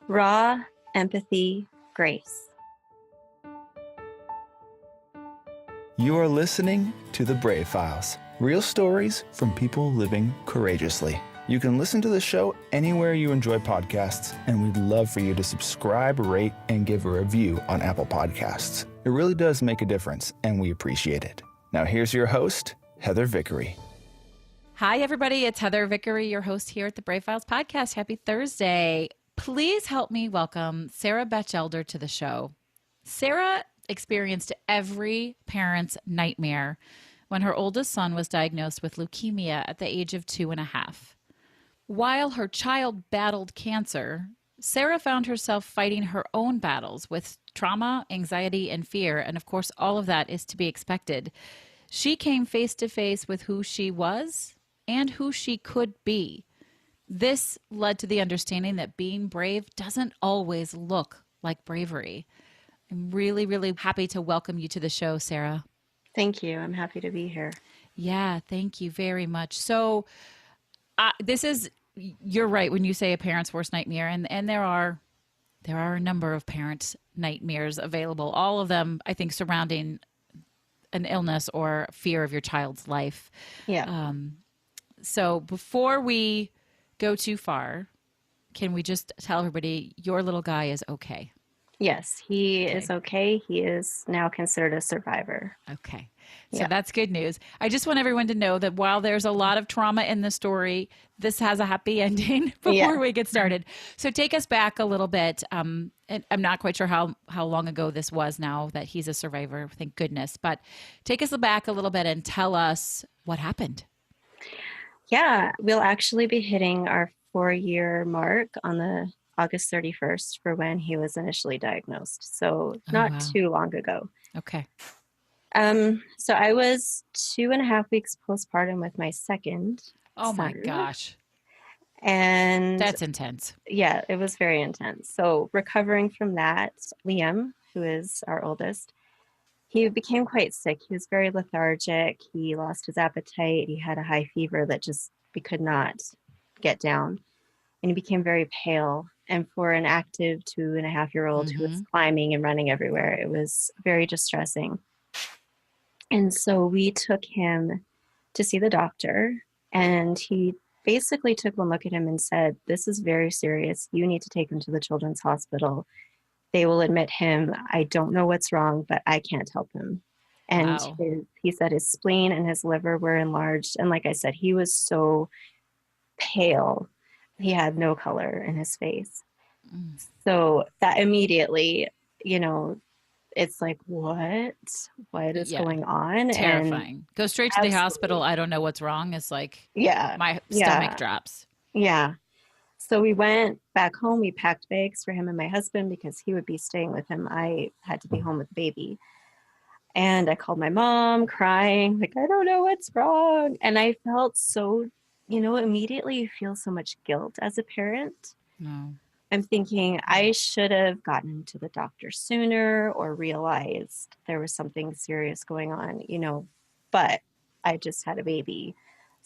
Raw, empathy, grace. You are listening to The Brave Files, real stories from people living courageously. You can listen to the show anywhere you enjoy podcasts, and we'd love for you to subscribe, rate, and give a review on Apple Podcasts. It really does make a difference, and we appreciate it. Now here's your host, Heather Vickery. Hi, everybody. It's Heather Vickery, your host here at the Brave Files podcast. Happy Thursday. Please help me welcome Sarah Bachelder to the show. Sarah experienced every parent's nightmare when her oldest son was diagnosed with leukemia at the age of 2.5. While her child battled cancer, Sarah found herself fighting her own battles with trauma, anxiety, and fear. And of course, all of that is to be expected. She came face to face with who she was and who she could be. This led to the understanding that being brave doesn't always look like bravery. I'm really, really happy to welcome you to the show, Sarah. Thank you. I'm happy to be here. Yeah, thank you very much. So you're right when you say a parent's worst nightmare, and there are a number of parents' nightmares available, all of them, I think, surrounding an illness or fear of your child's life. Yeah. So before we go too far, can we just tell everybody your little guy is okay? Yes, he is okay. He is now considered a survivor. Okay. So that's good news. I just want everyone to know that while there's a lot of trauma in the story, this has a happy ending before we get started. So take us back a little bit. And I'm not quite sure how long ago this was now that he's a survivor, thank goodness. But take us back a little bit and tell us what happened. Yeah, we'll actually be hitting our 4-year mark on the August 31st for when he was initially diagnosed. So not too long ago. Okay. So I was 2.5 weeks postpartum with my second Oh my son. gosh. And that's intense. Yeah, it was very intense. So recovering from that, Liam, who is our oldest, he became quite sick. He was very lethargic. He lost his appetite. He had a high fever that just we could not get down. And he became very pale. And for an active 2.5-year-old who was climbing and running everywhere, it was very distressing. And so we took him to see the doctor, and he basically took one look at him and said, "This is very serious. You need to take him to the children's hospital. They will admit him. I don't know what's wrong, but I can't help him." And he said his spleen and his liver were enlarged. And like I said, he was so pale. He had no color in his face. So that immediately, it's like, what is going on? Terrifying. And go straight to the hospital. I don't know what's wrong. It's like, my stomach drops. Yeah. So we went back home. We packed bags for him and my husband because he would be staying with him. I had to be home with the baby. And I called my mom crying, like, I don't know what's wrong. And I felt so, immediately you feel so much guilt as a parent. No. I'm thinking I should have gotten to the doctor sooner or realized there was something serious going on, but I just had a baby.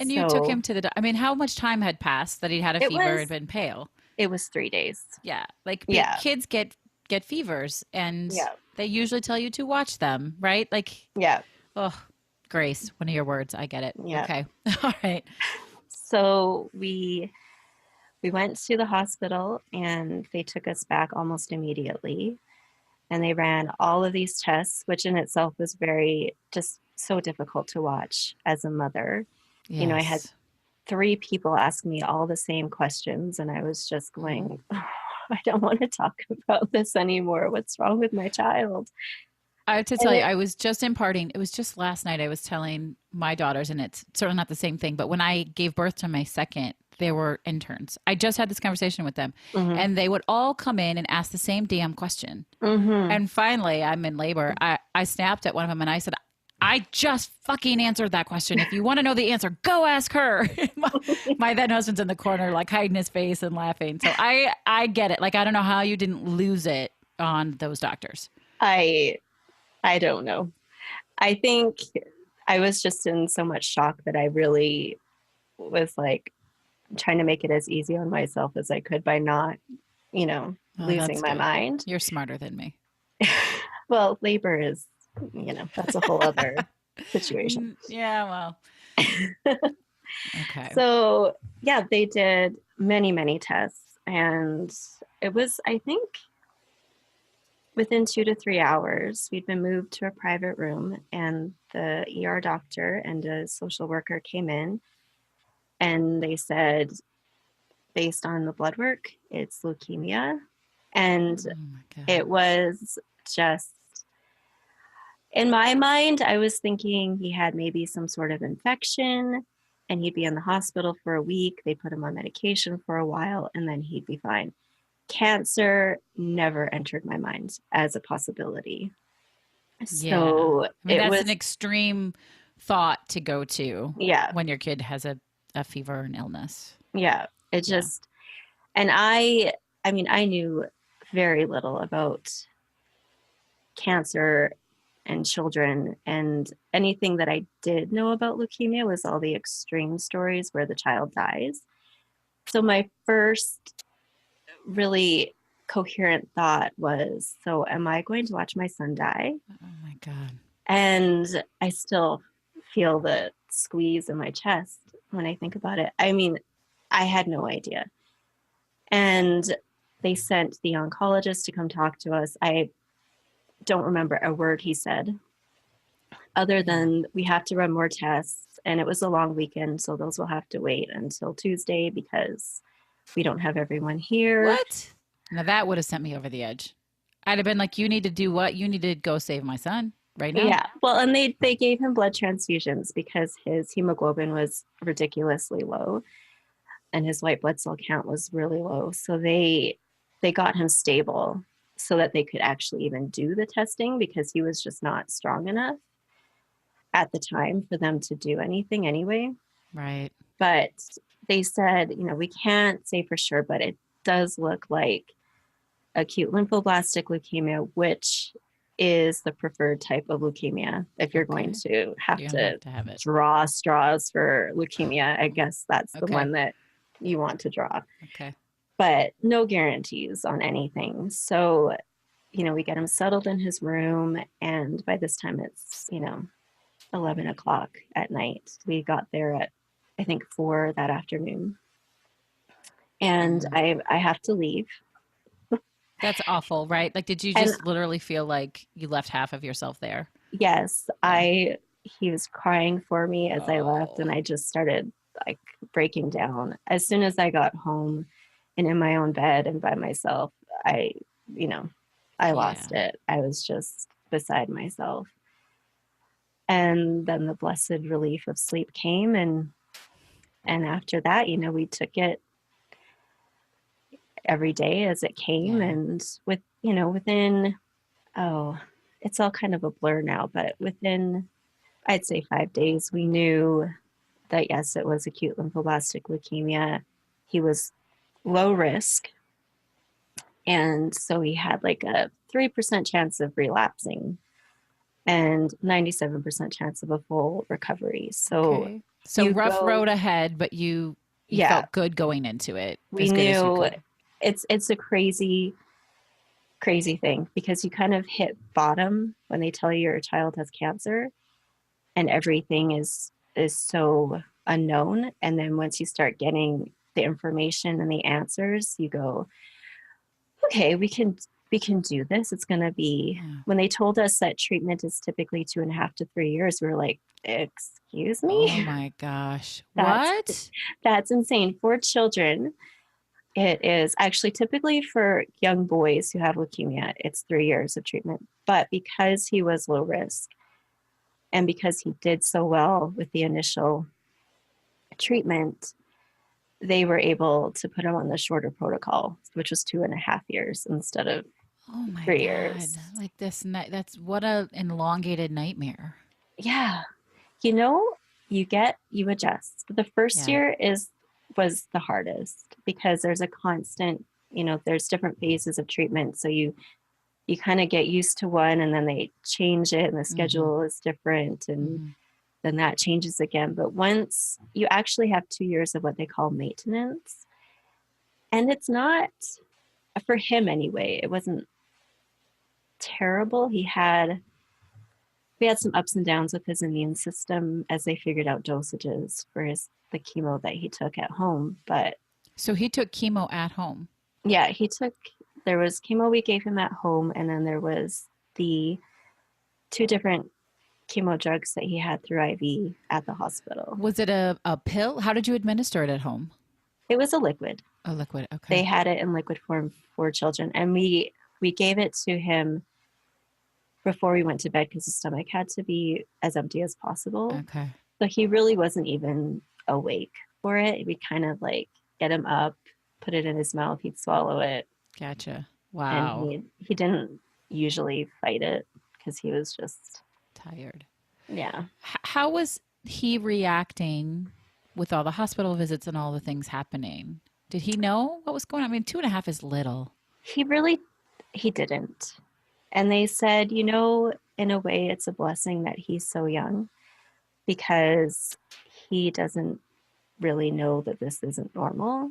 And you took him to how much time had passed that he'd had a fever and been pale? It was 3 days. Yeah. Kids get fevers and they usually tell you to watch them, right? Oh, grace, one of your words. I get it. Yeah. Okay. All right. So we went to the hospital and they took us back almost immediately. And they ran all of these tests, which in itself was very just so difficult to watch as a mother. Yes. I had 3 people ask me all the same questions and I was just going, I don't want to talk about this anymore. What's wrong with my child? I have to tell you, I was just imparting. It was just last night I was telling my daughters, and it's certainly not the same thing, but when I gave birth to my second, they were interns. I just had this conversation with them, and they would all come in and ask the same damn question. And finally, I'm in labor. I snapped at one of them and I said, I just fucking answered that question. If you want to know the answer, go ask her. My then husband's in the corner, like hiding his face and laughing. So I get it. Like, I don't know how you didn't lose it on those doctors. I don't know. I think I was just in so much shock that I really was like trying to make it as easy on myself as I could by not Oh, losing that's my good. mind. You're smarter than me. Well, labor is, that's a whole other situation. Yeah, well, okay. So, yeah, they did many, many tests. And it was, I think, within 2 to 3 hours, we'd been moved to a private room, and the ER doctor and a social worker came in, and they said, based on the blood work, it's leukemia. And Oh my God. it was just, in my mind, I was thinking he had maybe some sort of infection and he'd be in the hospital for a week. They put him on medication for a while and then he'd be fine. Cancer never entered my mind as a possibility. Yeah. So I mean, it that's an was, extreme thought to go to yeah, when your kid has a fever or an illness. yeah. It Yeah. just, and I mean, I knew very little about cancer and children, and anything that I did know about leukemia was all the extreme stories where the child dies. So my first really coherent thought was, so am I going to watch my son die? Oh my God. And I still feel the squeeze in my chest when I think about it. I mean, I had no idea. And they sent the oncologist to come talk to us. I don't remember a word he said, other than we have to run more tests. And it was a long weekend, so those will have to wait until Tuesday because we don't have everyone here. What? Now that would have sent me over the edge. I'd have been like, you need to do what? You need to go save my son right now. Yeah. Well, and they gave him blood transfusions because his hemoglobin was ridiculously low and his white blood cell count was really low. So they got him stable so that they could actually even do the testing because he was just not strong enough at the time for them to do anything anyway. Right. But they said, we can't say for sure, but it does look like acute lymphoblastic leukemia, which is the preferred type of leukemia. If you're going to have You're gonna to have to have it. draw straws for leukemia, I guess that's the Okay. one that you want to draw. Okay. But no guarantees on anything. So, we get him settled in his room, and by this time it's, 11 o'clock at night. We got there at, I think, 4 that afternoon. And I have to leave. That's awful, right? Like, did you And just literally feel like you left half of yourself there? yes, he was crying for me as I left, Oh. and I just started like breaking down. As soon as I got home and in my own bed and by myself, I, I lost Yeah. it. I was just beside myself. And then the blessed relief of sleep came, and after that, we took it every day as it came. Yeah. And within, oh, it's all kind of a blur now, but within, I'd say 5 days, we knew that yes, it was acute lymphoblastic leukemia. He was low risk. And so he had like a 3% chance of relapsing and 97% chance of a full recovery. So Okay. So rough go, road ahead, but you yeah, felt good going into it, we as good as you knew could. it's a crazy thing because you kind of hit bottom when they tell you your child has cancer and everything is so unknown. And then once you start getting the information and the answers, you go, okay, we can do this. It's going to be, when they told us that treatment is typically 2.5 to 3 years, we were like, excuse me? Oh my gosh. That's What? that's insane. For children, it is actually typically for young boys who have leukemia, it's 3 years of treatment. But because he was low risk and because he did so well with the initial treatment, they were able to put him on the shorter protocol, which was 2.5 years instead of Oh my 3 years. God. Like this, that's what a elongated nightmare. Yeah. You adjust. The first Yeah. year was the hardest because there's a constant, there's different phases of treatment. So you kind of get used to one and then they change it and the schedule is different and then that changes again. But once you actually have 2 years of what they call maintenance, and it's not for him anyway, it wasn't terrible. We had some ups and downs with his immune system as they figured out dosages for the chemo that he took at home. But So he took chemo at home. yeah, there was chemo we gave him at home, and then there was the two different chemo drugs that he had through IV at the hospital. Was it a pill? How did you administer it at home? It was a liquid. A liquid. Okay. They had it in liquid form for children, and we gave it to him before we went to bed because his stomach had to be as empty as possible. Okay. So he really wasn't even awake for it. We kind of like get him up, put it in his mouth, he'd swallow it. Gotcha. Wow. And he didn't usually fight it because he was just tired. Yeah. How was he reacting with all the hospital visits and all the things happening? Did he know what was going on? I mean, 2.5 is little. He didn't. And they said, in a way, it's a blessing that he's so young because he doesn't really know that this isn't normal.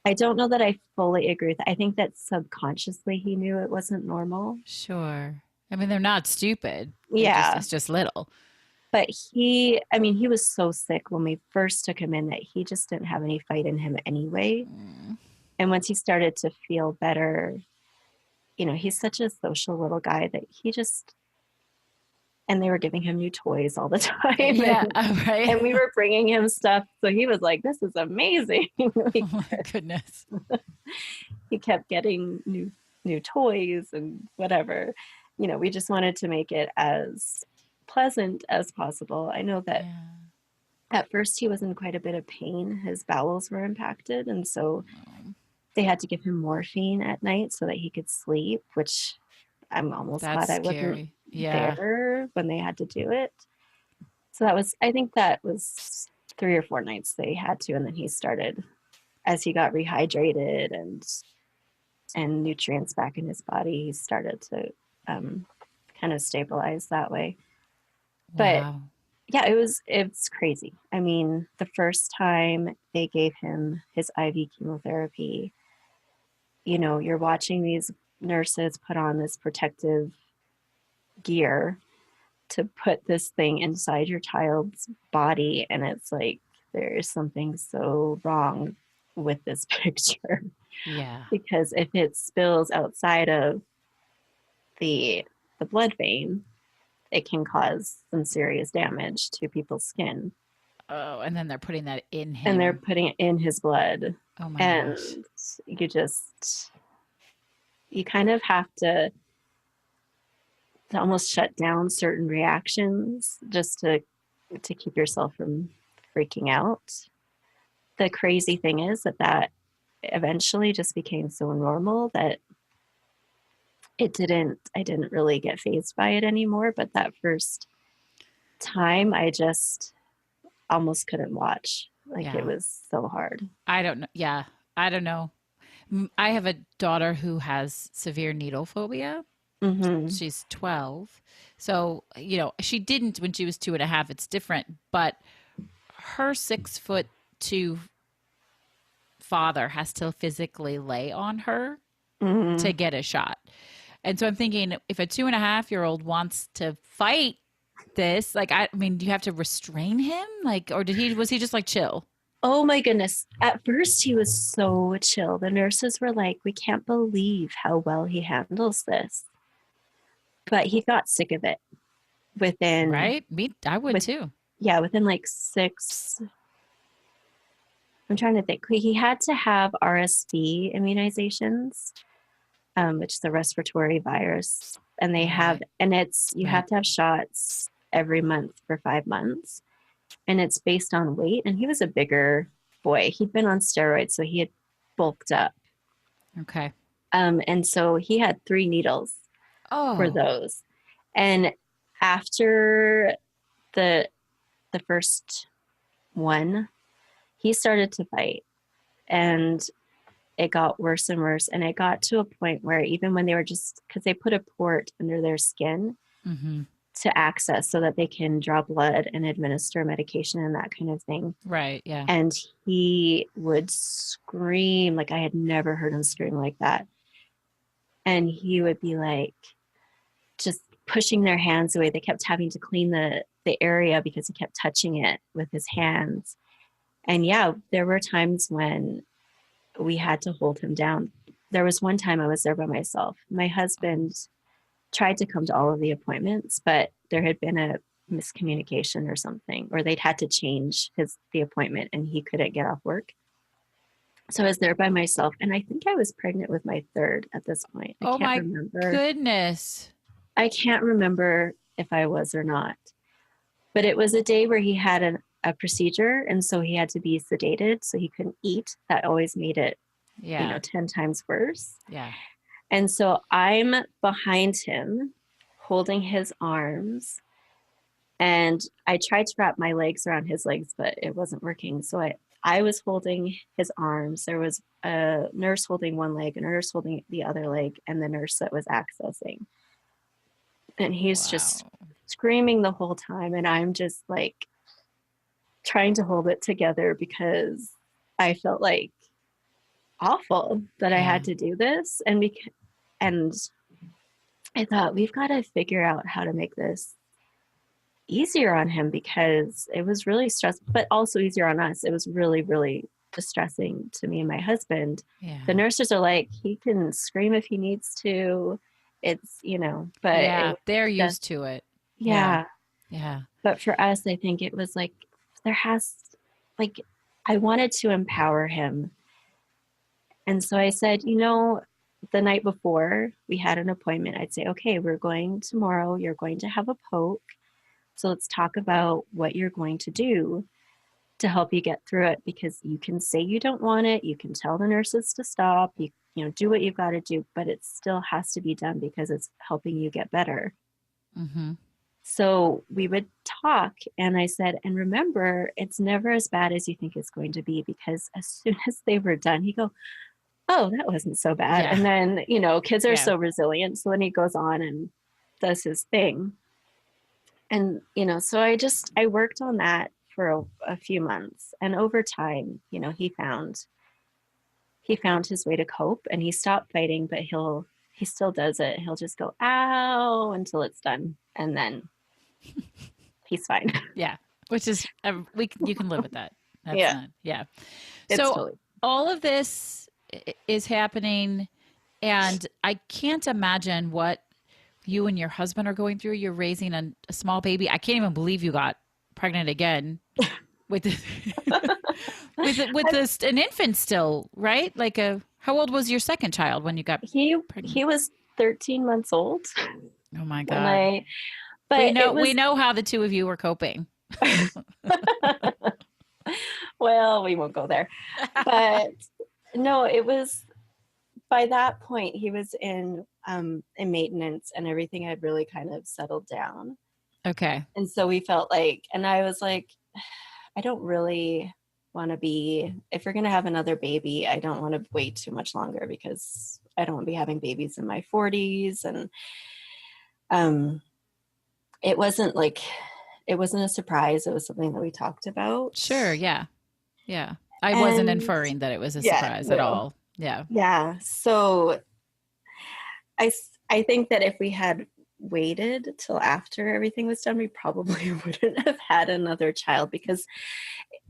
I don't know that I fully agree with that. I think that subconsciously he knew it wasn't normal. Sure. I mean, they're not stupid. Yeah. It's just little. But he was so sick when we first took him in that he just didn't have any fight in him anyway. And once he started to feel better, he's such a social little guy that and they were giving him new toys all the time. Yeah, right. And we were bringing him stuff. So he was like, this is amazing. Oh my goodness. He kept getting new toys and whatever. We just wanted to make it as pleasant as possible. I know that at first he was in quite a bit of pain. His bowels were impacted. And so they had to give him morphine at night so that he could sleep, which I'm almost glad I wasn't there when they had to do it. So I think that was 3 or 4 nights they had to. And then he started, as he got rehydrated and nutrients back in his body, he started to kind of stabilize that way. But yeah, it's crazy. I mean, the first time they gave him his IV chemotherapy, you're watching these nurses put on this protective gear to put this thing inside your child's body. And it's like, there's something so wrong with this picture. Yeah. Because if it spills outside of the blood vein, it can cause some serious damage to people's skin. Oh, and then they're putting that in him. And they're putting it in his blood. Oh my gosh. You kind of have to almost shut down certain reactions just to keep yourself from freaking out. The crazy thing is that eventually just became so normal that I didn't really get fazed by it anymore. But that first time I just almost couldn't watch. It was so hard. I don't know. Yeah. I don't know. I have a daughter who has severe needle phobia. Mm-hmm. She's 12. So, she didn't when she was 2.5. It's different. But her 6'2" father has to physically lay on her to get a shot. And so I'm thinking, if a 2.5-year-old wants to fight this, do you have to restrain him? Or was he just chill? Oh my goodness. At first he was so chill. The nurses were like, we can't believe how well he handles this. But he got sick of it within... Right? I would too. Yeah, within 6... I'm trying to think. He had to have RSV immunizations, which is a respiratory virus. And they have... And you have to have shots every month for 5 months. And it's based on weight. And he was a bigger boy. He'd been on steroids, so he had bulked up. Okay. And so he had 3 needles for those. And after the first one, he started to fight. And it got worse and worse. And it got to a point where even when they were because they put a port under their skin, to access so that they can draw blood and administer medication and that kind of thing. Right. Yeah. And he would scream like I had never heard him scream like that. And he would be like just pushing their hands away. They kept having to clean the area because he kept touching it with his hands. And yeah, there were times when we had to hold him down. There was one time I was there by myself. My husband tried to come to all of the appointments, but there had been a miscommunication or something, or they'd had to change the appointment and he couldn't get off work. So I was there by myself, and I think I was pregnant with my third at this point. I Oh can't my remember. goodness. I can't remember if I was or not. But it was a day where he had a procedure, and so he had to be sedated, so he couldn't eat. That always made it, Yeah. 10 times worse. Yeah. And so I'm behind him, holding his arms, and I tried to wrap my legs around his legs, but it wasn't working. So I was holding his arms. There was a nurse holding one leg, a nurse holding the other leg, and the nurse that was accessing. And he's just screaming the whole time. And I'm just like trying to hold it together because I felt like awful that I had to do this. And I thought, we've got to figure out how to make this easier on him because it was really stressful, but also easier on us. It was really, really distressing to me and my husband. Yeah. The nurses are like, he can scream if he needs to. It's, but they're used to it. Yeah. Yeah. But for us, I think it was like, I wanted to empower him. And so I said, the night before we had an appointment, I'd say, okay, we're going tomorrow. You're going to have a poke. So let's talk about what you're going to do to help you get through it, because you can say you don't want it. You can tell the nurses to stop. You do what you've got to do, but it still has to be done because it's helping you get better. Mm-hmm. So we would talk, and I said, and remember, it's never as bad as you think it's going to be, because as soon as they were done, he'd go, oh, that wasn't so bad. Yeah. And then, kids are so resilient. So then he goes on and does his thing. And, so I worked on that for a few months, and over time, he found his way to cope, and he stopped fighting, but he still does it. He'll just go, ow, until it's done. And then he's fine. Yeah. Which is, you can live with that. That's yeah. So all of this is happening, and I can't imagine what you and your husband are going through. You're raising a small baby. I can't even believe you got pregnant again with an infant still, right? Like how old was your second child when you got pregnant? He was 13 months old. Oh my God. We know how the two of you were coping. Well, we won't go there. But no, it was by that point he was in maintenance, and everything had really kind of settled down. Okay. And so we felt like, and I was like, I don't really want to be, if you're going to have another baby, I don't want to wait too much longer, because I don't want to be having babies in my 40s. And it wasn't a surprise. It was something that we talked about. Sure. Yeah. Yeah. I wasn't inferring that it was a surprise at all. Yeah. Yeah. So I think that if we had waited till after everything was done, we probably wouldn't have had another child, because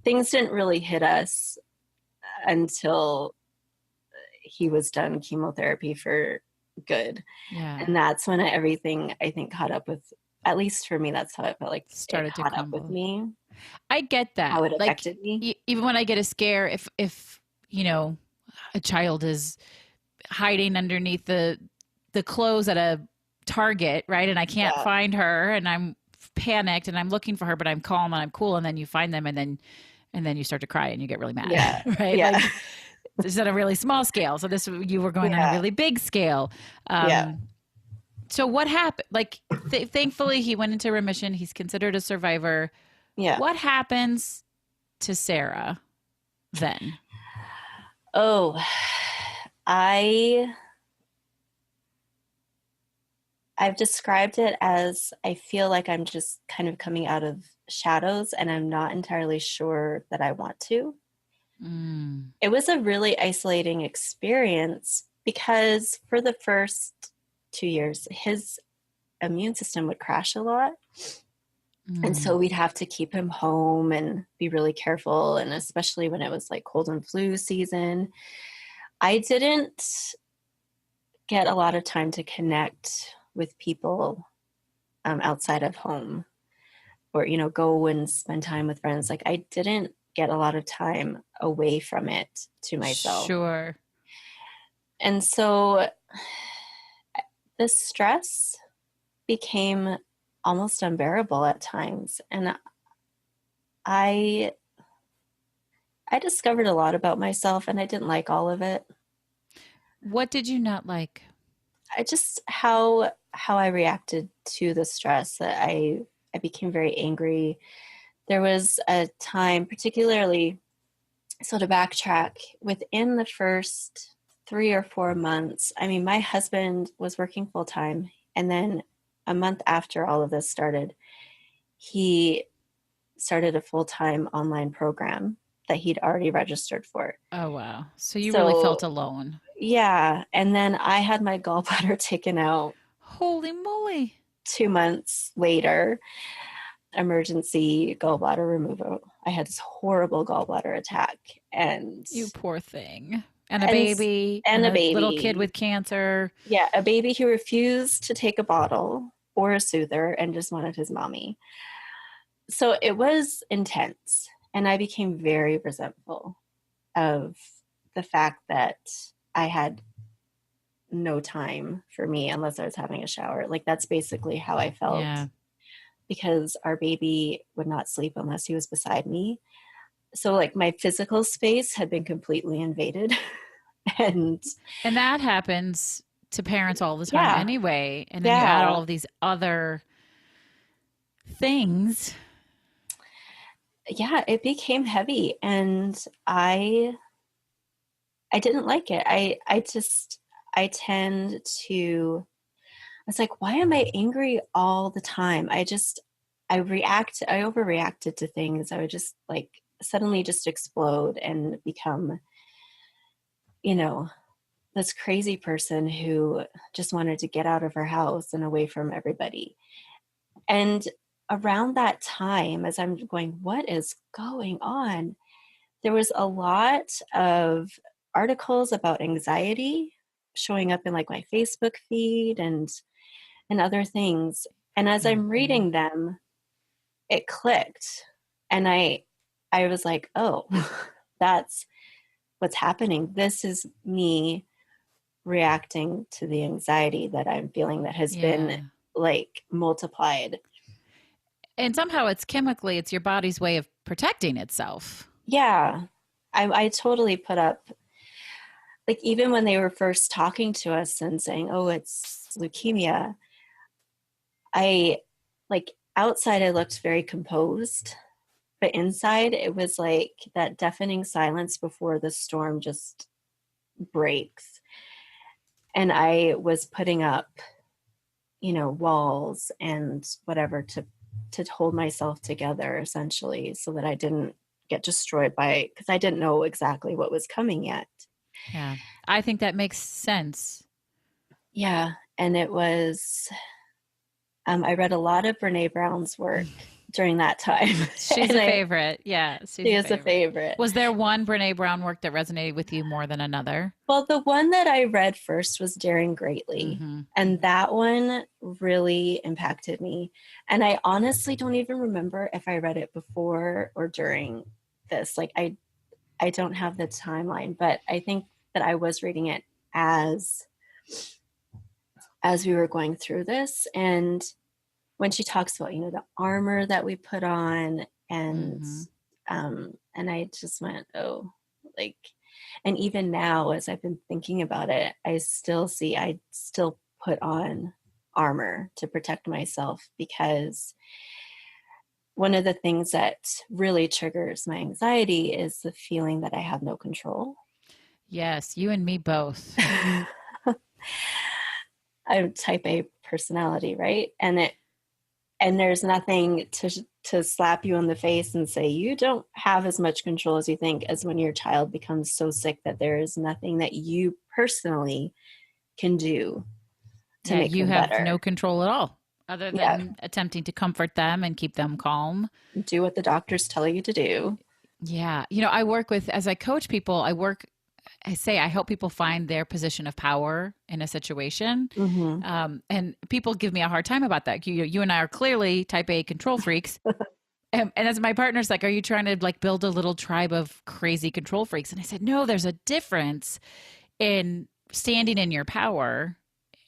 things didn't really hit us until he was done chemotherapy for good. Yeah. And that's when everything, I think, caught up with, at least for me, that's how it felt like started to caught up with me. I get that. How it affected me. Even when I get a scare, if a child is hiding underneath the clothes at a Target, right? And I can't find her, and I'm panicked, and I'm looking for her, but I'm calm and I'm cool. And then you find them, and then you start to cry and you get really mad. Yeah. Right. Yeah. Like, this is at a really small scale. So you were going on a really big scale. So what happened? Like, thankfully he went into remission. He's considered a survivor. Yeah. What happens to Sarah then? Oh, I I've described it as I feel like I'm just kind of coming out of shadows and I'm not entirely sure that I want to. Mm. It was a really isolating experience because for the first 2 years, his immune system would crash a lot. And so Mm. we'd have to keep him home and be really careful. And especially when it was like cold and flu season, I didn't get a lot of time to connect with people outside of home or, go and spend time with friends. Like I didn't get a lot of time away from it to myself. Sure. And so the stress became almost unbearable at times. And I I discovered a lot about myself and I didn't like all of it. What did you not like? I just how I reacted to the stress. That I became very angry. There was a time, particularly, so to backtrack, within the first 3 or 4 months, I mean, my husband was working full time, and then a month after all of this started, he started a full time online program that he'd already registered for. Oh, wow. So you really felt So alone. yeah, and then I had my gallbladder taken out Holy moly. 2 months later, emergency gallbladder removal. I had this horrible gallbladder attack, and You poor thing. And a and baby and and a a little kid baby. with cancer. Yeah, a baby who refused to take a bottle or a soother and just wanted his mommy. So it was intense, and I became very resentful of the fact that I had no time for me unless I was having a shower. Like that's basically how I felt Yeah. because our baby would not sleep unless he was beside me. So like my physical space had been completely invaded. And And that happens to parents all the time yeah, anyway. And then you add all yeah, of these other things. yeah, it became heavy and I didn't like it. I tend to it's like, why am I angry all the time? I overreacted to things. I would just like suddenly just explode and become, you know, this crazy person who just wanted to get out of her house and away from everybody. And around that time, as I'm going, what is going on? There was a lot of articles about anxiety showing up in like my Facebook feed and other things. And as I'm Mhm. reading them, it clicked. And I was like, oh, that's what's happening. This is me reacting to the anxiety that I'm feeling that has been Yeah. like multiplied. And somehow it's chemically, it's your body's way of protecting itself. Yeah. I totally put up like even when they were first talking to us and saying, oh, it's leukemia, I like outside I looked very composed, but inside it was like that deafening silence before the storm just breaks. And I was putting up, walls and whatever to hold myself together essentially so that I didn't get destroyed by because I didn't know exactly what was coming yet. Yeah. I think that makes sense. Yeah. And it was I read a lot of Brene Brown's work during that time. She's And a favorite. Yeah, she's she a is a favorite. favorite. Was there one Brene Brown work that resonated with you more than another? Well, the one that I read first was Daring Greatly. Mm-hmm. And that one really impacted me. And I honestly don't even remember if I read it before or during this. Like I don't have the timeline, but I think that I was reading it as we were going through this. And when she talks about, the armor that we put on Mm-hmm. and I just went, oh, like, and even now, as I've been thinking about it, I still put on armor to protect myself because one of the things that really triggers my anxiety is the feeling that I have no control. Yes, you and me both. I'm type A personality, right? And there's nothing to slap you in the face and say you don't have as much control as you think, as when your child becomes so sick that there is nothing that you personally can do to Yeah, make you them have better. no control at all other Yeah, than attempting to comfort them and keep them calm. do what the doctors tell you to do. Yeah. I work with, as I coach people, I help people find their position of power in a situation. Mm-hmm. And people give me a hard time about that. You and I are clearly type A control freaks. And as my partner's like, are you trying to like build a little tribe of crazy control freaks? And I said, no, there's a difference in standing in your power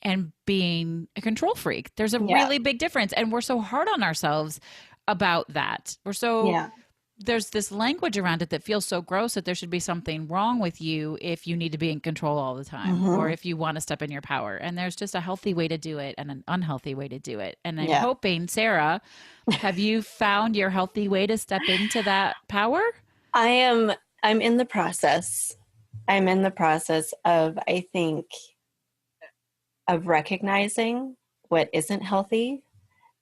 and being a control freak. There's a Yeah, really big difference. And we're so hard on ourselves about that. yeah. There's this language around it that feels so gross that there should be something wrong with you if you need to be in control all the time or Mm-hmm. if you want to step in your power. And there's just a healthy way to do it and an unhealthy way to do it. And I'm Yeah. hoping, Sarah, have you found your healthy way to step into that power? I'm in the process. I'm in the process of, I think, of recognizing what isn't healthy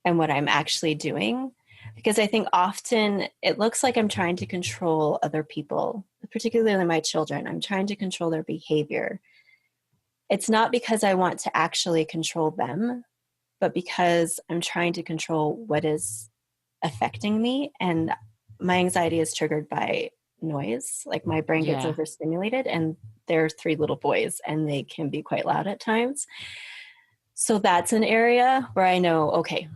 and what I'm actually doing. Because I think often it looks like I'm trying to control other people, particularly my children. I'm trying to control their behavior. It's not because I want to actually control them, but because I'm trying to control what is affecting me. And my anxiety is triggered by noise. Like my brain gets Yeah. overstimulated, and there are 3 little boys and they can be quite loud at times. So that's an area where I know, okay,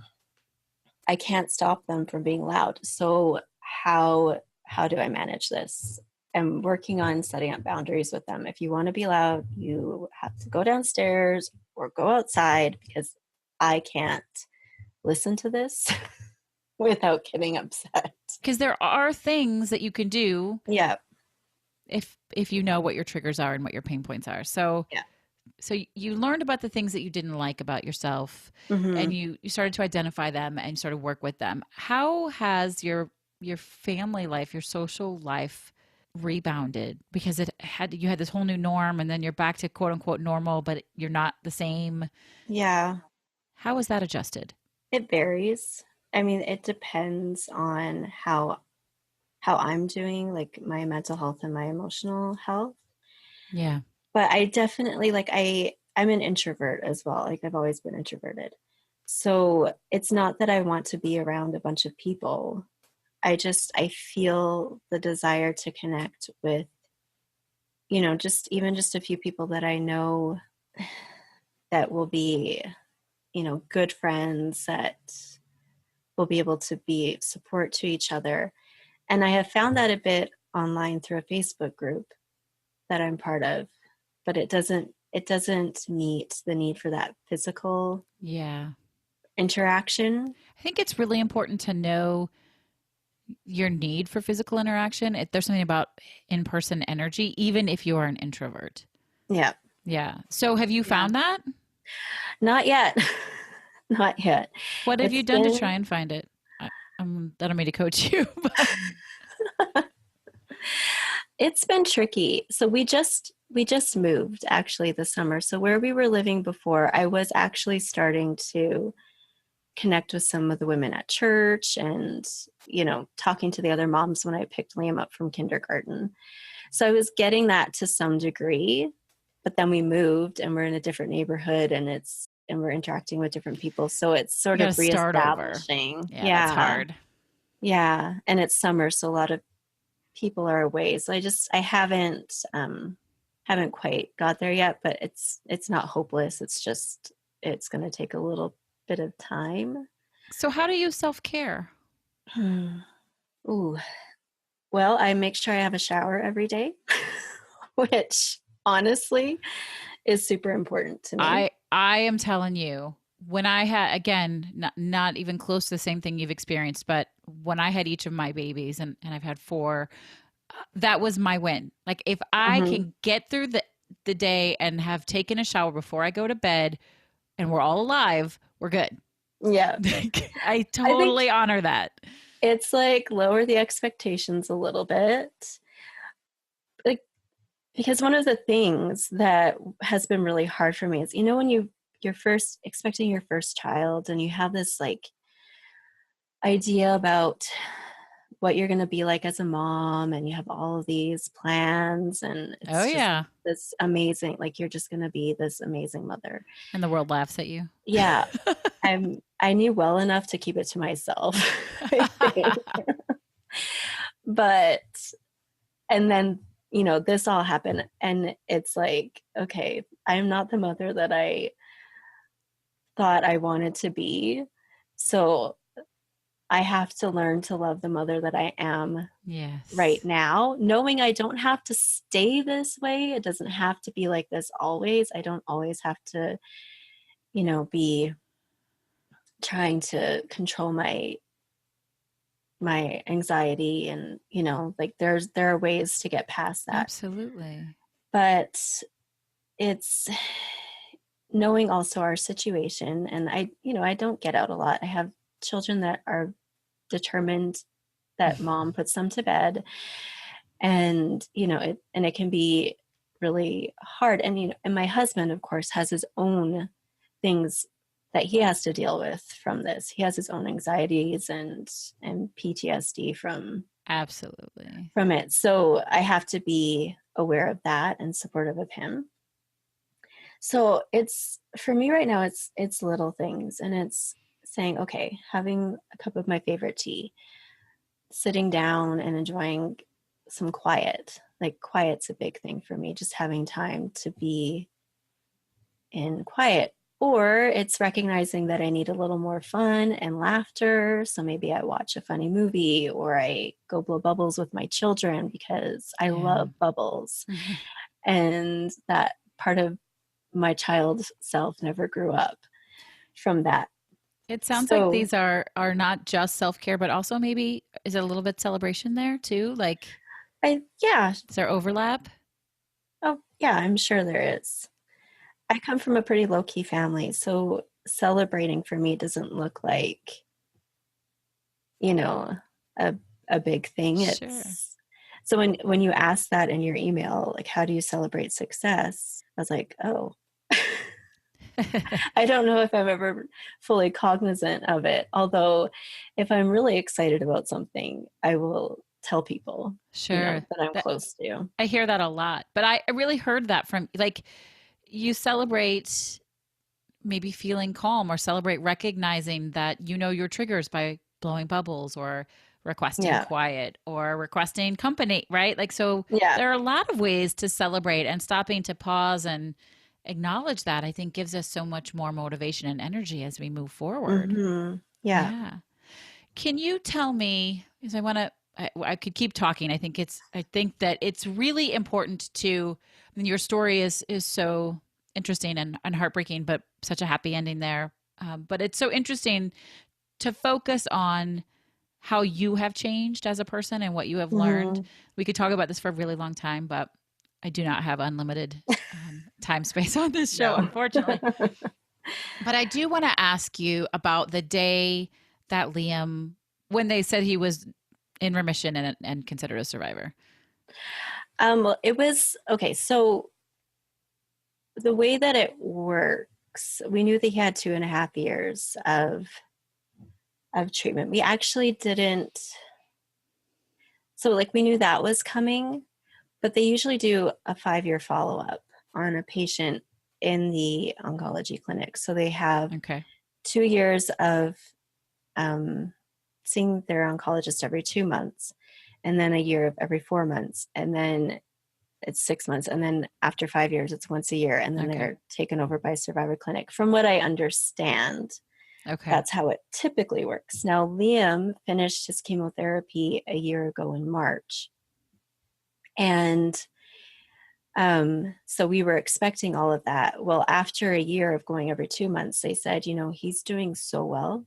I can't stop them from being loud. So how do I manage this? I'm working on setting up boundaries with them. If you want to be loud, you have to go downstairs or go outside, because I can't listen to this without getting upset. Because there are things that you can do Yeah. if you know what your triggers are and what your pain points are. Yeah. So you learned about the things that you didn't like about yourself Mm-hmm. and you started to identify them and sort of work with them. How has your family life, your social life rebounded? Because you had this whole new norm and then you're back to quote unquote normal, but you're not the same. Yeah. How was that adjusted? It varies. I mean, it depends on how I'm doing, like my mental health and my emotional health. Yeah. But I definitely, like, I'm an introvert as well. Like I've always been introverted. So it's not that I want to be around a bunch of people. I feel the desire to connect with, just even just a few people that I know that will be, good friends, that will be able to be support to each other. And I have found that a bit online through a Facebook group that I'm part of, but it doesn't meet the need for that physical Yeah. interaction. I think it's really important to know your need for physical interaction. There's something about in-person energy, even if you are an introvert. Yeah. Yeah. So have you Yeah. found that? Not yet. Not yet. What have you It's done to been try and find it? I don't mean to coach you, but it's been tricky. So we just moved actually this summer. So where we were living before, I was actually starting to connect with some of the women at church, and talking to the other moms when I picked Liam up from kindergarten. So I was getting that to some degree, but then we moved and we're in a different neighborhood, and we're interacting with different people. So it's you sort got to of start over. reestablishing. Yeah, that's Yeah. hard. Yeah. And it's summer, so a lot of people are away. So I haven't quite got there yet, but it's not hopeless. It's just it's going to take a little bit of time. So how do you self-care? Ooh. Well, I make sure I have a shower every day, which honestly is super important to me. I am telling you, when I had, again, not even close to the same thing you've experienced, but when I had each of my babies, and I've had 4, that was my win. Like if I Hmm. can get through the day and have taken a shower before I go to bed and we're all alive, we're good. Yeah. I I think totally honor that. it's like lower the expectations a little bit. Like, because one of the things that has been really hard for me is, when expecting your first child, and you have this like idea about what you're going to be like as a mom, and you have all of these plans, and Oh, it's just yeah. this amazing, like you're just going to be this amazing mother. And the world laughs at you. Yeah. I knew well enough to keep it to myself, I think. But, and then, this all happened, and it's like, okay, I'm not the mother that I thought I wanted to be. So I have to learn to love the mother that I am Yes. right now, knowing I don't have to stay this way. It doesn't have to be like this always. I don't always have to, be trying to control my anxiety, and like there are ways to get past that. Absolutely. But it's knowing also our situation, and I don't get out a lot. I have children that are determined that mom puts them to bed, and it can be really hard, and my husband, of course, has his own things that he has to deal with from this. He has his own anxieties and PTSD from Absolutely. it. So I have to be aware of that and supportive of him. So it's, for me right now, it's little things, and it's saying, okay, having a cup of my favorite tea, sitting down and enjoying some quiet. Like quiet's a big thing for me, just having time to be in quiet. Or it's recognizing that I need a little more fun and laughter. So maybe I watch a funny movie, or I go blow bubbles with my children because I love bubbles. And that part of my child self never grew up from that. It sounds like these are not just self-care, but also maybe is it a little bit celebration there too? Like, yeah. Is there overlap? Oh, yeah, I'm sure there is. I come from a pretty low-key family, so celebrating for me doesn't look like, a big thing. Sure. So when you ask that in your email, like, how do you celebrate success? I was like, oh, I don't know if I'm ever fully cognizant of it. Although if I'm really excited about something, I will tell people, Sure. that I'm close to. I hear that a lot, but I really heard that from, like, you celebrate maybe feeling calm, or celebrate recognizing that your triggers by blowing bubbles, or requesting quiet, or requesting company, right? Like, so there are a lot of ways to celebrate, and stopping to pause and acknowledge that, I think, gives us so much more motivation and energy as we move forward. Mm-hmm. Yeah. Can you tell me, because I could keep talking. I think that it's really important to, I mean, your story is so interesting and heartbreaking, but such a happy ending there. But it's so interesting to focus on how you have changed as a person and what you have learned. We could talk about this for a really long time, but I do not have unlimited time space on this show, unfortunately. But I do want to ask you about the day that Liam, when they said he was in remission and considered a survivor. It was okay. So the way that it works, we knew that he had 2.5 years of treatment. We actually didn't. So like we knew that was coming, but they usually do a 5-year follow-up on a patient in the oncology clinic. So they have 2 years of seeing their oncologist every 2 months, and then a year of every 4 months, and then it's 6 months, and then after 5 years it's once a year, and then they're taken over by survivor clinic. From what I understand, that's how it typically works. Now, Liam finished his chemotherapy a year ago in March, and so we were expecting all of that. Well, after a year of going every 2 months, they said, he's doing so well,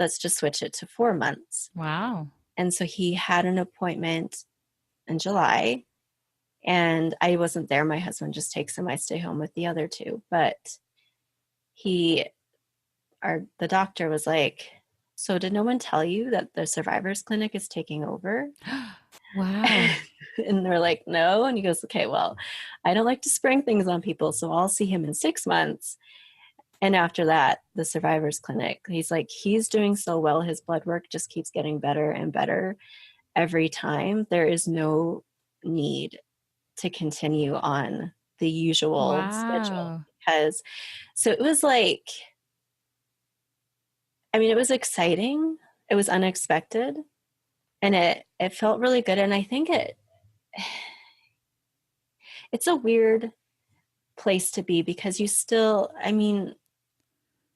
let's just switch it to 4 months. Wow. And so he had an appointment in July, and I wasn't there. My husband just takes him. I stay home with the other two. But the doctor was like, so did no one tell you that the survivors clinic is taking over? Wow. And they're like, no. And he goes, okay, well, I don't like to spring things on people, so I'll see him in 6 months. And after that, the survivors clinic, he's like, he's doing so well. His blood work just keeps getting better and better every time. There is no need to continue on the usual schedule Wow. because, so it was like, I mean, it was exciting. It was unexpected and it felt really good. And I think it's a weird place to be because you still, I mean,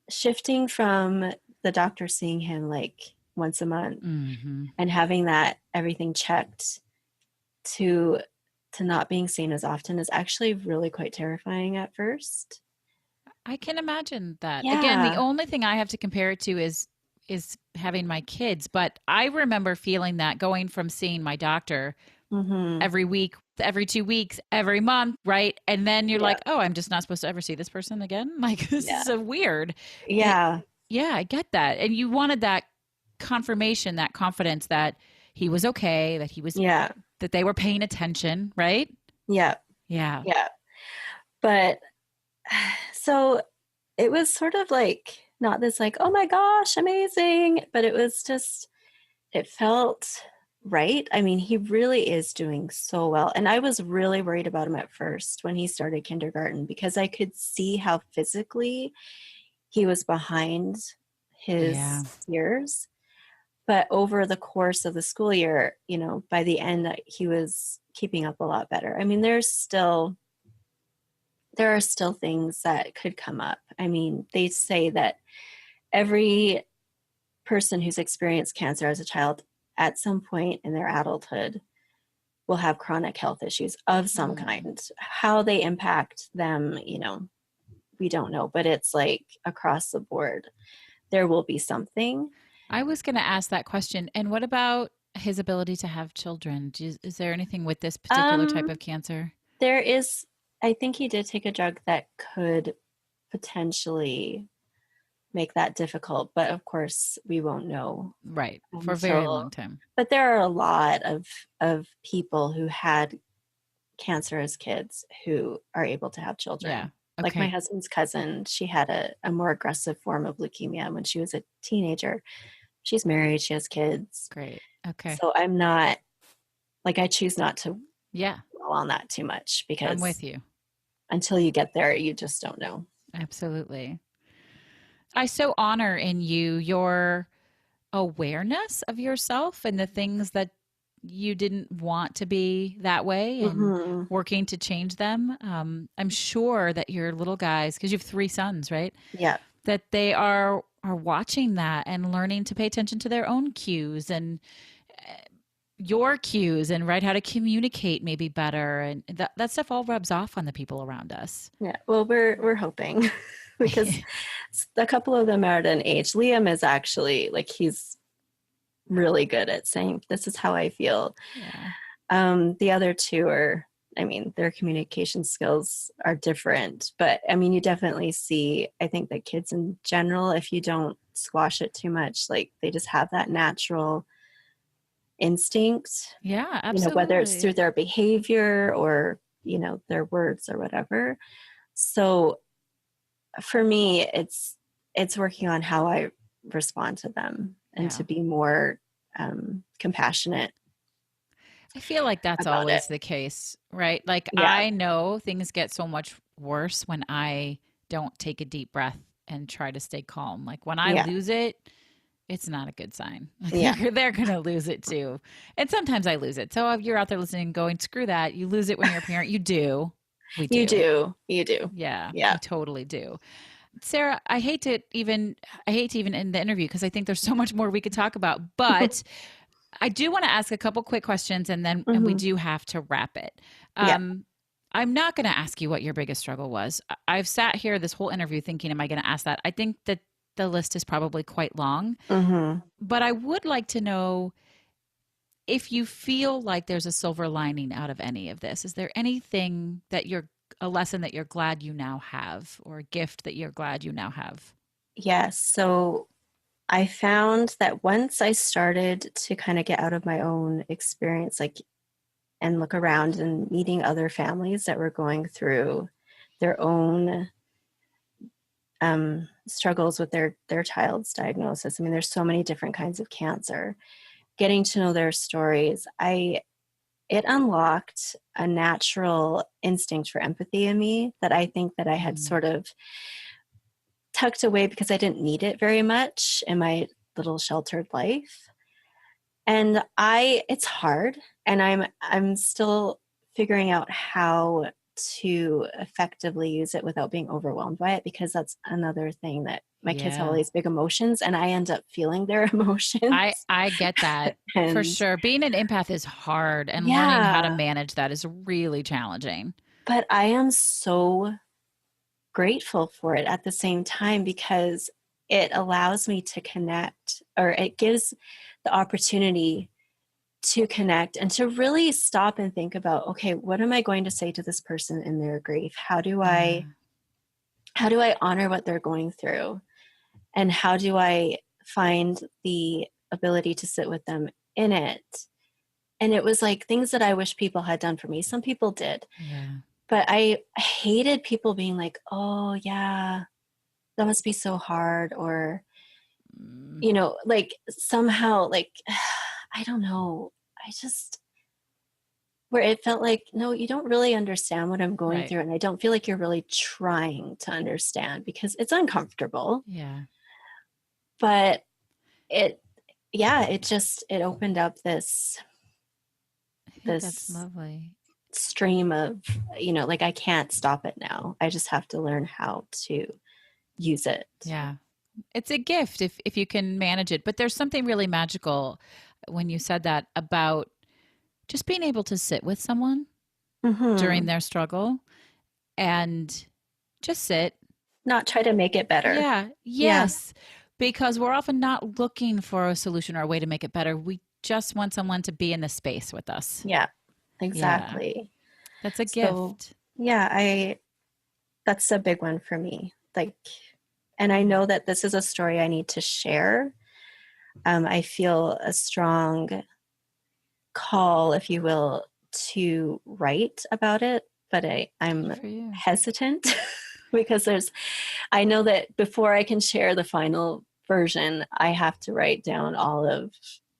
shifting from the doctor seeing him like once a month Mm-hmm. and having that everything checked to not being seen as often is actually really quite terrifying at first. I can imagine that. Again, the Yeah. only thing I have to compare it to is having my kids, but I remember feeling that going from seeing my doctor Mm-hmm. every week, every 2 weeks, every month, right? And then you're Yeah. like, "Oh, I'm just not supposed to ever see this person again." Like this is Yeah. so weird. It, Yeah. yeah, I get that. And you wanted that confirmation, that confidence that he was okay, Yeah. that they were paying attention, right? Yeah. Yeah. Yeah. But so it was sort of like not this like, oh my gosh, amazing, but it was just, it felt right. I mean, he really is doing so well. And I was really worried about him at first when he started kindergarten because I could see how physically he was behind Yeah. his years. But over the course of the school year, by the end, he was keeping up a lot better. I mean, there are still things that could come up. I mean, they say that every person who's experienced cancer as a child at some point in their adulthood will have chronic health issues of some Mm. kind. How they impact them, we don't know, but it's like across the board, there will be something. I was going to ask that question. And what about his ability to have children? Is there anything with this particular type Um, of cancer? there is, I think he did take a drug that could potentially make that difficult, but of course we won't know Right. For a very long until, time. but there are a lot of people who had cancer as kids who are able to have Yeah. children. Like my Okay. husband's cousin, she had a more aggressive form of leukemia when she was a teenager. She's married, she has kids. Great. Okay. So I'm not, like, I choose not to Yeah. dwell on that too much I'm because with you. until you get there, you just don't know. Absolutely. I so honor in you your awareness of yourself and the things that you didn't want to be that way and Mm-hmm. working to change them. I'm sure that your little guys, because you have 3 sons, right? Yeah. That they are watching that and learning to pay attention to their own cues and your cues and right how to communicate maybe better and that stuff all rubs off on the people around us. Yeah. Well, we're hoping because a couple of them are at an age. Liam is actually like, he's really good at saying, this is how I feel. Yeah. The other two are, I mean, their communication skills are different, but I mean, you definitely see, I think that kids in general, if you don't squash it too much, like they just have that natural instinct, Yeah, whether it's absolutely. through their behavior or, their words or whatever. So for me, it's working on how I respond to them and Yeah. to be more compassionate I feel like that's about it. always the case, right? Like Yeah. I know things get so much worse when I don't take a deep breath and try to stay calm. Like when I Yeah. lose it, it's not a good sign. Like Yeah. they're going to lose it too. And sometimes I lose it. So if you're out there listening going, screw that. You lose it when you're a parent. You do. We You do. do. You do. Yeah, Yeah. we totally do. Sarah, I hate to even end the interview because I think there's so much more we could talk about, but I do want to ask a couple quick questions and we Hmm. do have to wrap it. Yeah. Um, I'm not going to ask you what your biggest struggle was. I've sat here this whole interview thinking, am I going to ask that? I think that the list is probably quite long, Hmm. but I would like to know if you feel like there's a silver lining out of any of this. Is there anything that a lesson that you're glad you now have or a gift that you're glad you now have? Yes. So I found that once I started to kind of get out of my own experience, like, and look around and meeting other families that were going through their own struggles with their child's diagnosis. I mean, there's so many different kinds of cancer. Getting to know their stories, it unlocked a natural instinct for empathy in me that I think that I had sort of tucked away because I didn't need it very much in my little sheltered life. And it's hard, and I'm still figuring out how to effectively use it without being overwhelmed by it, because that's another thing that my kids have all Yeah. these big emotions and I end up feeling their I emotions. I get that for And sure. Being an empath is hard, and learning how to yeah, manage that is really challenging. but I am so grateful for it at the same time, because it allows me to connect, or it gives the opportunity to connect and to really stop and think about, okay, what am I going to say to this person in their grief? Yeah. How do I honor what they're going through? And how do I find the ability to sit with them in it? And it was like things that I wish people had done for me. Some people did, Yeah. but I hated people being like, oh yeah, that must be so hard. Or, Mm, like somehow, like, I don't know. I just, where it felt like, no, you don't really understand what I'm going right. through. And I don't feel like you're really trying to understand, because it's uncomfortable. Yeah. But it, yeah, it opened up I think that's this lovely. stream of, like, I can't stop it now. I just have to learn how to use it. Yeah. It's a gift if you can manage it. But there's something really magical when you said that about just being able to sit with someone during Hmm. their struggle and just sit. Not try to make it better. Yeah. Yeah. Yes. Because we're often not looking for a solution or a way to make it better. We just want someone to be in the space with us. Yeah, Yeah. exactly. That's a So gift. yeah, that's a big one for me. Like, and I know that this is a story I need to share. I feel a strong call, if you will, to write about it, but Good I'm for you. hesitant because I know that before I can share the final version, I have to write down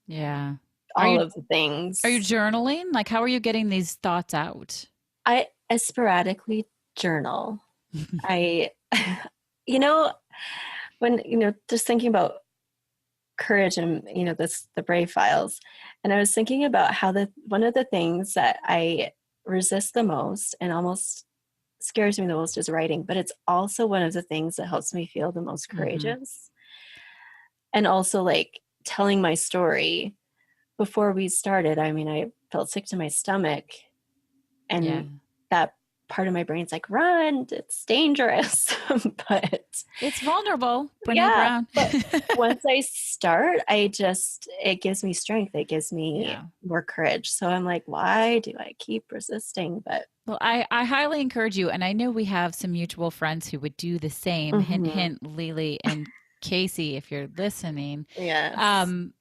Yeah. Are all you of the are you things. journaling? Like how are you getting these thoughts out? I sporadically journal. I, you know, when, just thinking about courage and, the Brave Files, and I was thinking about how one of the things that I resist the most and almost scares me the most is writing, but it's also one of the things that helps me feel the most Mhm. courageous. And also, like, telling my story. Before we started, I mean, I felt sick to my stomach, Yeah. and that part of my brain's like, run, it's dangerous. But It's vulnerable, Brene yeah, Brown. but once I start, it gives me strength. It gives me Yeah. more courage. So I'm like, why do I keep resisting? But Well, I highly encourage you, and I know we have some mutual friends who would do the same. Hint, mhm, hint, Lily and Casey, if you're listening. yes. Um,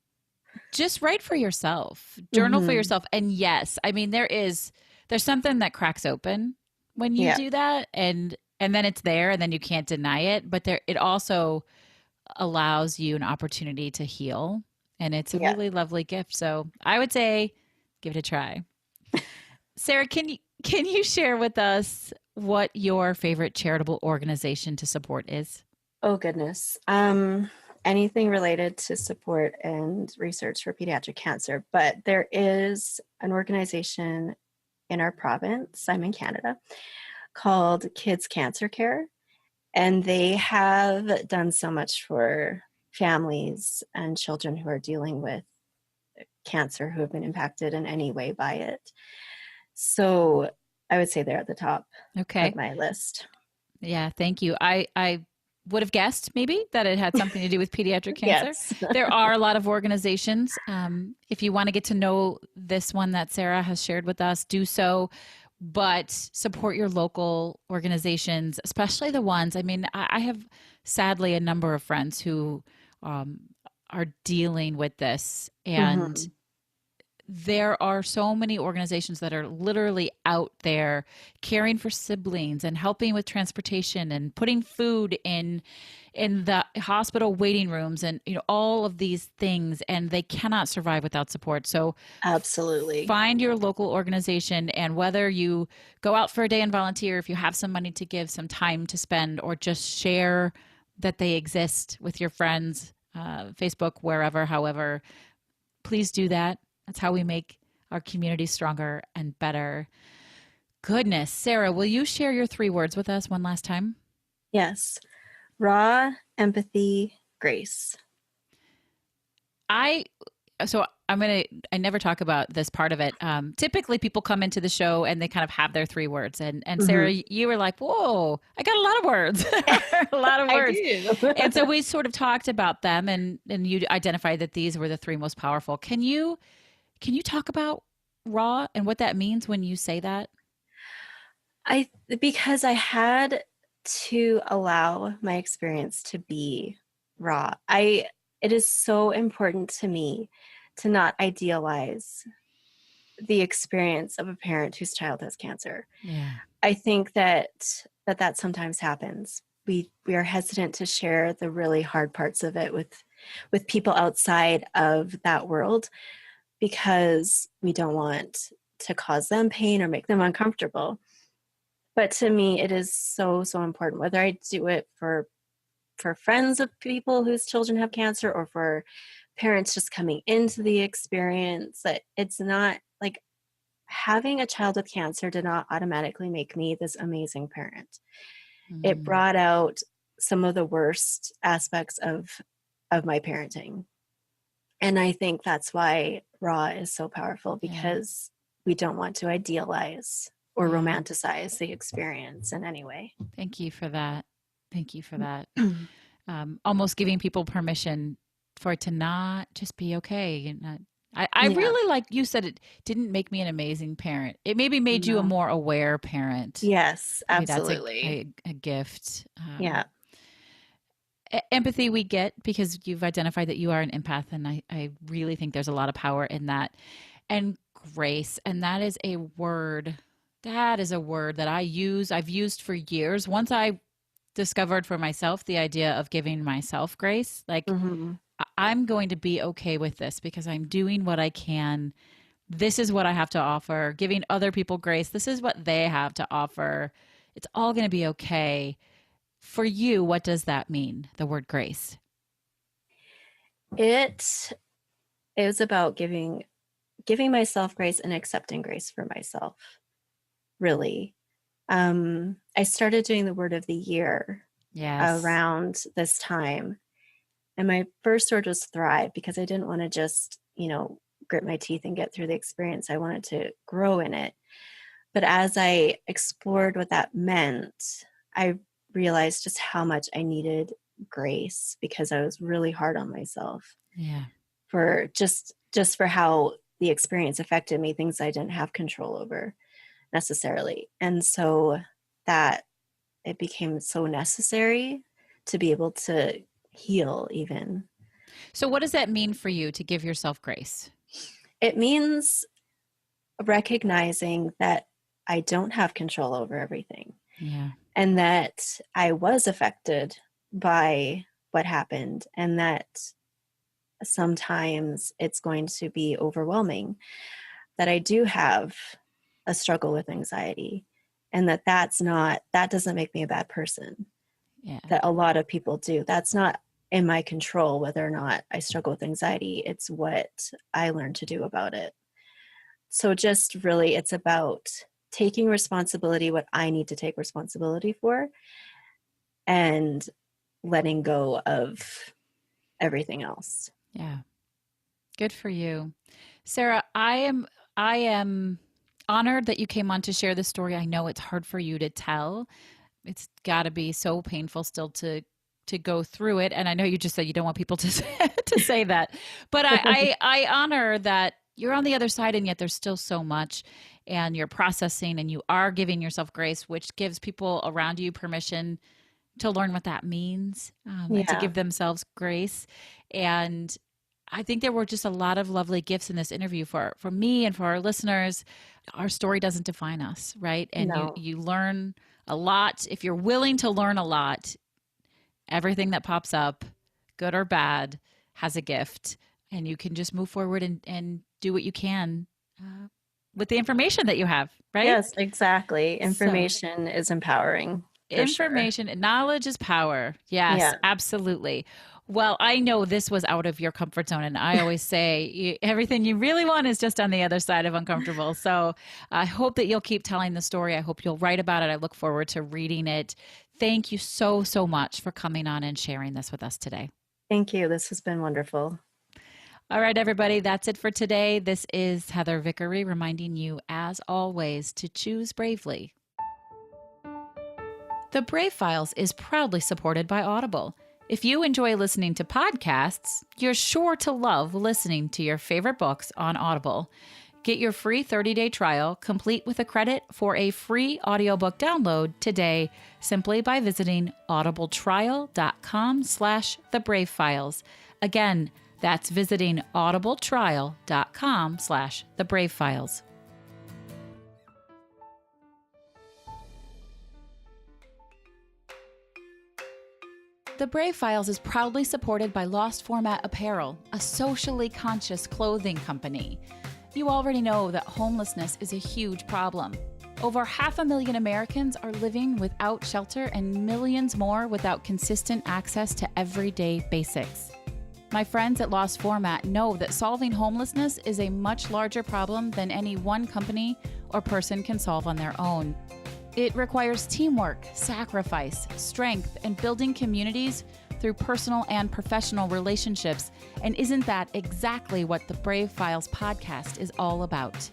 just write for yourself, journal for Hmm. yourself. And yes, I mean there's something that cracks open when you Yeah. do that, and then it's there, and then you can't deny it. But there, it also allows you an opportunity to heal, and it's a Yeah. really lovely gift. So I would say, give it a try. Sarah, can you share with us what your favorite charitable organization to support is? Oh goodness. Anything related to support and research for pediatric cancer, but there is an organization in our province, I'm in Canada, called Kids Cancer Care, and they have done so much for families and children who are dealing with cancer who have been impacted in any way by it. So I would say they're at the top of Okay. my list. Yeah, thank you. I would have guessed maybe that it had something to do with pediatric cancer. Yes. There are a lot of organizations. If you want to get to know this one that Sarah has shared with us, do so. But support your local organizations, especially the ones. I mean, I have sadly a number of friends who um, are dealing with this, and Hmm. there are so many organizations that are literally out there caring for siblings and helping with transportation and putting food in the hospital waiting rooms and all of these things, and they cannot survive without support. So Absolutely. find your local organization, and whether you go out for a day and volunteer, if you have some money to give, some time to spend, or just share that they exist with your friends, Facebook, wherever, however, please do that. That's how we make our community stronger and better. Goodness. Sarah, will you share your 3 words with us one last time? Yes. Raw, empathy, grace. I never talk about this part of it. Typically people come into the show and they kind of have their 3 words. And Sarah, you were like, whoa, I got a lot of words, a lot of words. And so we sort of talked about them, and you identified that these were the 3 most powerful. Can you talk about raw and what that means when you say that? Because I had to allow my experience to be raw. It is so important to me to not idealize the experience of a parent whose child has cancer. Yeah. I think that sometimes happens. We are hesitant to share the really hard parts of it with people outside of that world, because we don't want to cause them pain or make them uncomfortable. But to me, it is so, so important, whether I do it for friends of people whose children have cancer, or for parents just coming into the experience, that it's not like having a child with cancer did not automatically make me this amazing parent. It brought out some of the worst aspects of my parenting. And I think that's why raw is so powerful, because we don't want to idealize or romanticize the experience in any way. Thank you for that. Thank you for that. Almost giving people permission for it to not just be okay. I really, like you said, it didn't make me an amazing parent. It maybe made you a more aware parent. Yes, absolutely. absolutely. That's a gift. Yeah. Empathy we get because you've identified that you are an empath, and I really think there's a lot of power in that. And grace, and that is a word. That is a word that I've used for years. Once I discovered for myself the idea of giving myself grace, like I'm going to be okay with this because I'm doing what I can. This is what I have to offer. Giving other people grace, this is what they have to offer. It's all going to be okay. For you, what does that mean, the word grace? It is about giving myself grace and accepting grace for myself, really. I started doing the word of the year around this time. And my first word was thrive, because I didn't want to just, grit my teeth and get through the experience. I wanted to grow in it. But as I explored what that meant, I realized just how much I needed grace, because I was really hard on myself. Yeah. For just for how the experience affected me, things I didn't have control over necessarily. And so that it became so necessary to be able to heal even. So what does that mean for you to give yourself grace? It means recognizing that I don't have control over everything. Yeah. And that I was affected by what happened, and that sometimes it's going to be overwhelming, that I do have a struggle with anxiety, and that doesn't make me a bad person. Yeah. That a lot of people do. That's not in my control whether or not I struggle with anxiety. It's what I learned to do about it. So just really, it's about taking responsibility, what I need to take responsibility for, and letting go of everything else. Yeah. Good for you. Sarah, I am honored that you came on to share this story. I know it's hard for you to tell. It's got to be so painful still to go through it. And I know you just said you don't want people to say that, but I honor that you're on the other side, and yet there's still so much, and you're processing, and you are giving yourself grace, which gives people around you permission to learn what that means, and to give themselves grace. And I think there were just a lot of lovely gifts in this interview for me and for our listeners. Our story doesn't define us, right? And No. you learn a lot. If you're willing to learn a lot, everything that pops up, good or bad, has a gift. And you can just move forward and do what you can with the information that you have, right? Yes, exactly. So, Information is empowering. For sure. information and knowledge is power. Yes, Yeah. absolutely. Well, I know this was out of your comfort zone. And I always say everything you really want is just on the other side of uncomfortable. So I hope that you'll keep telling the story. I hope you'll write about it. I look forward to reading it. Thank you so, so much for coming on and sharing this with us today. Thank you. This has been wonderful. All right, everybody, that's it for today. This is Heather Vickery reminding you, as always, to choose bravely. The Brave Files is proudly supported by Audible. If you enjoy listening to podcasts, you're sure to love listening to your favorite books on Audible. Get your free 30-day trial, complete with a credit for a free audiobook download today, simply by visiting audibletrial.com/thebravefiles. Again, that's visiting audibletrial.com/thebravefiles. The Brave Files is proudly supported by Lost Format Apparel, a socially conscious clothing company. You already know that homelessness is a huge problem. Over 500,000 Americans are living without shelter and millions more without consistent access to everyday basics. My friends at Lost Format know that solving homelessness is a much larger problem than any one company or person can solve on their own. It requires teamwork, sacrifice, strength, and building communities through personal and professional relationships. And isn't that exactly what the Brave Files podcast is all about?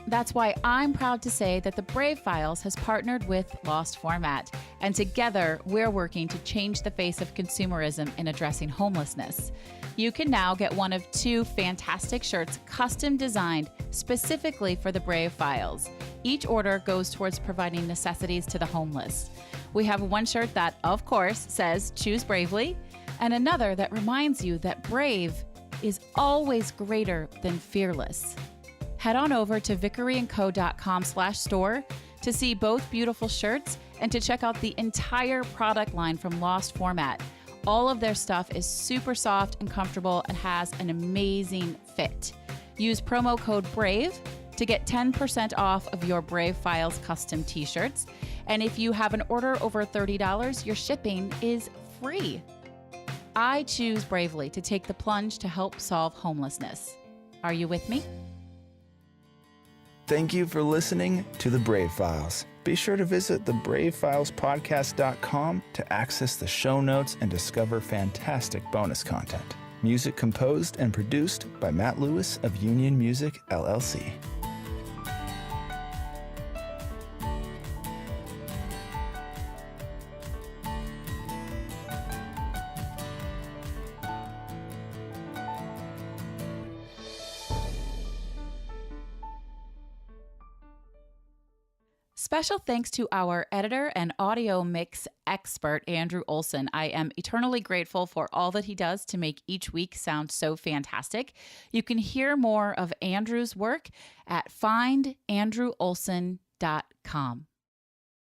That's why I'm proud to say that the Brave Files has partnered with Lost Format, and together we're working to change the face of consumerism in addressing homelessness. You can now get one of 2 fantastic shirts custom designed specifically for the Brave Files. Each order goes towards providing necessities to the homeless. We have one shirt that, of course, says "Choose Bravely," and another that reminds you that brave is always greater than fearless. Head on over to vickeryandco.com/store to see both beautiful shirts and to check out the entire product line from Lost Format. All of their stuff is super soft and comfortable and has an amazing fit. Use promo code BRAVE to get 10% off of your Brave Files custom t-shirts. And if you have an order over $30, your shipping is free. I choose bravely to take the plunge to help solve homelessness. Are you with me? Thank you for listening to The Brave Files. Be sure to visit thebravefilespodcast.com to access the show notes and discover fantastic bonus content. Music composed and produced by Matt Lewis of Union Music, LLC. Special thanks to our editor and audio mix expert, Andrew Olson. I am eternally grateful for all that he does to make each week sound so fantastic. You can hear more of Andrew's work at findandrewolson.com.